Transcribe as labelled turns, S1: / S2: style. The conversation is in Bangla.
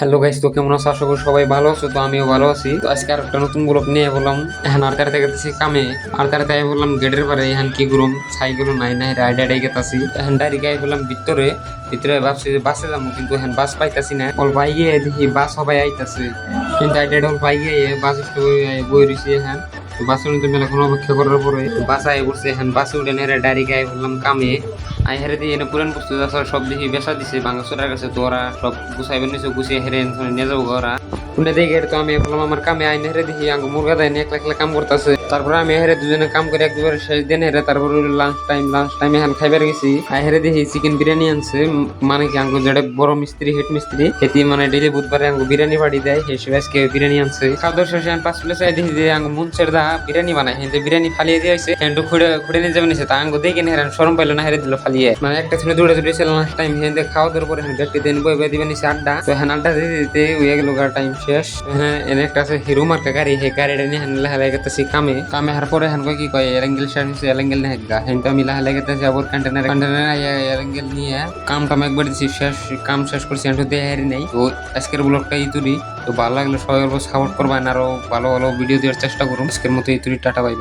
S1: হ্যালো গাইস, তো কেমন আছো? আশা করি সবাই ভালো আছো। তো আমিও ভালো আছি। তো আজকে আর একটা নতুন ব্লগ নিয়ে বললাম। এখন আর তাড়াতাড়ি গেতেছি কামে। আর তাড়াতাড়ি বললাম গেটের পারে এখন কি করুম, সাইকেলও নাই নাই রাইডাই গেতাছি। এখন ডাইরেক্ট আই বললাম ভিতরে ভিতরে ভাবছি যে বাসে যাবো, কিন্তু এখন বাস পাইতাছি না। অল্প আই গিয়ে দেখি বাস সবাই আইতাছে, কিন্তু আইডিয়া অল্প আই গিয়ে বাস স্টপে বই রয়েছি। এখন তো বাসে উঠতে মেলাক্ষণ অপেক্ষা করার পরে বাস আই পড়ছে। এখন বাসে উঠে নেড়ে ডাইরেক্ট আই বললাম কামে। আই হেরে দিয়ে এনে পুরান বস্তু সব দেখি বেসা দিছে বাংলাদেশের কাছে। তো ওরা সব গুছাইবেন নিচে গুছিয়ে হেরে নিয়ে যাবো ওরা শুনে দেখে। তো আমি বললাম আমার কামে আইন হেরে দেখি আঙ্গ মুরগা দেয় একলা একলা কাম করতেছে। তারপরে আমি হেরে দুজনে কাম করে একবার শেষ দিন হেরে তারপরে লাঞ্চ টাইম এখন খাইবার গেছি। আই হেরে দেখি চিকেন বিরিয়ানি আনছে। মানে কি আঙ্গ যেটা বড় মিস্ত্রি হেড মিস্ত্রি এটি মানে ডেলি বুধবারে আঙ্গ বিরিয়ানি পাঠি দেয়, হিসেবে আজকে বিরিয়ানি আনছে। খাওয়ার শেষে আমি 5 প্লেট চাই দেখি যে আঙ্গ মুন্সের দা বিরিয়ানি বানায়। হ্যাঁ বিরিয়ানি ফালিয়ে দিয়ে হয়েছে, কিন্তু খুঁড়ে নিয়ে যাবেন তা আঙ্গ দেখে হেরান সরম পাইলো না, হেরে দিল ফালিয়ে। মানে একটা ছিল দৌড়ে ছিল লাস্ট টাইম। হ্যাঁ খাওয়া দাওয়ার পরে ব্যক্তি দিন বই দিবেন আড্ডা। তো হ্যাঁ আড্ডা দিতে দিতে হয়ে গেল টাইম শেষ। হ্যাঁ এনে একটা আছে হিরো মার্কা গাড়ি, সেই গাড়িটা নিয়ে হ্যাঁ লাহে গেতেছি কামে হার পরে হ্যাঁ কি কয় এরেঙ্গেল স্টার্ট হয়েছে, এরেঙ্গেল নিয়ে গা। হ্যাঁ তো আমি লাহে গেতেছি আবার কন্টেনার এরেঙ্গেল নিয়ে কাম টাম একবার দিচ্ছি শেষ। কাম শেষ করছি একটু দেহারি নেই। তো আজকের ব্লগটা এই তুলি। তো ভালো লাগলে সবাই অল্প সাপোর্ট করবেন, আরো ভালো ভালো ভিডিও দেওয়ার চেষ্টা করুন। আজকের মতো এই তুলি, টাটা বাই বাই।